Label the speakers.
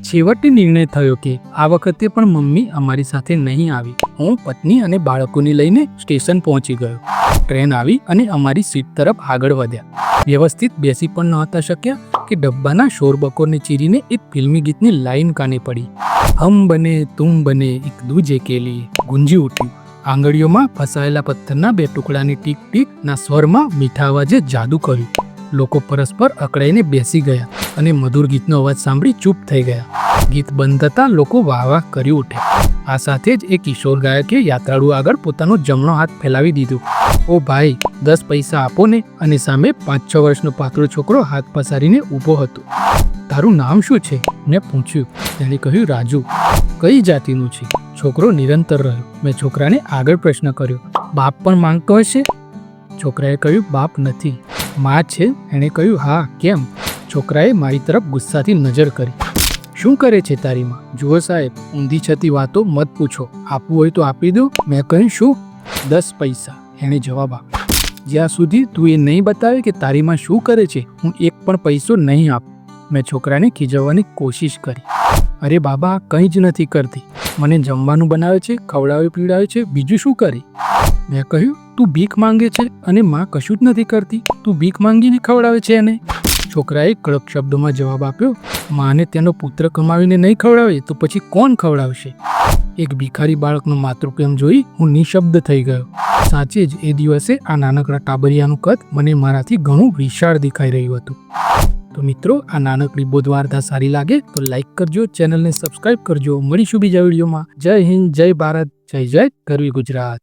Speaker 1: છેવટે નિર્ણય થયો કે આ વખતે પણ મમ્મી અમારી સાથે નહીં આવી. હું પત્ની અને બાળકોને લઈને સ્ટેશન પહોંચી ગયો. ટ્રેન આવી અને અમારી સીટ તરફ આગળ વધ્યા. વ્યવસ્થિત બેસી પણ નહોતા શક્યા કે ડબ્બાના શોરબકોરને ચીરીને એક ફિલ્મી ગીતની લાઈન કાને પડી. હમ બને તુમ બને એક દૂજે કે લીએ ગુંજી ઉઠ્યું. આંગળીઓમાં ફસાયેલા પથ્થરના બે ટુકડાની ટીક ટીક ના સ્વરમાં મીઠા અવાજે જાદુ કર્યું. લોકો પરસ્પર અકળાઈને બેસી ગયા અને મધુર ગીતનો અવાજ સાંભળી ચૂપ થઈ ગયા. ગીત બંધ થતાં લોકો વાહ વાહ કરી ઉઠ્યા. આ સાથે જ એ કિશોર ગાયકે યાત્રાળુ આગળ પોતાનો જમણો હાથ ફેલાવી દીધો. ઓ ભાઈ, 10 પૈસા આપો ને. અને સામે 5-6 વર્ષનો પાતળો છોકરો હાથ પસારીને ઊભો હતો. તારું નામ શું છે? મેં પૂછ્યું. તેણે કહ્યું, રાજુ. કઈ જાતિનું છે? છોકરો નિરંતર રહ્યો. મેં છોકરાને આગળ પ્રશ્ન કર્યો, બાપ પણ માંગતો હશે? છોકરાએ કહ્યું, બાપ નથી, માં છે. એણે કહ્યું, હા, કેમ? છોકરાએ મારી તરફ ગુસ્સાથી નજર કરી. શું કરે છે તારી માં? જુઓ સાહેબ, ઊંધી છતી વાતો મત પૂછો. આપવું હોય તો આપી દો. મેં કહ્યું, શું? 10 પૈસા. એણે જવાબ આપ્યો. જ્યાં સુધી તું એ નહીં બતાવે કે તારી માં શું કરે છે, હું એક પણ પૈસો નહીં આપું. મેં છોકરાને ખીજવવાની કોશિશ કરી. અરે બાબા, કંઈ જ નથી કરતી. મને જમવાનું બનાવે છે, ખવડાવે પીવડાવે છે, બીજું શું કરે? મેં કહ્યું, તું ભીખ માંગે છે અને માં કશું જ નથી કરતી. તું ભીખ માંગીને ખવડાવે છે એને. છોકરાએ કડક શબ્દોમાં જવાબ આપ્યો, માને તેનો પુત્ર કમાવીને નહીં ખવડાવે તો પછી કોણ ખવડાવશે? એક ભિખારી બાળકનો માતૃપ્રેમ જોઈ હું નિશબ્દ થઈ ગયો. સાચે જ એ દિવસે આ નાનકડા ટાબરિયાનું કદ મને મારાથી ઘણું વિશાળ દેખાઈ રહ્યું હતું. તો મિત્રો, આ નાનકડી બોધવાર્તા સારી લાગે તો લાઈક કરજો, ચેનલને સબસ્ક્રાઈબ કરજો. મળીશું બીજા વિડીયોમાં. જય હિન્દ, જય ભારત, જય જય ગરવી ગુજરાત.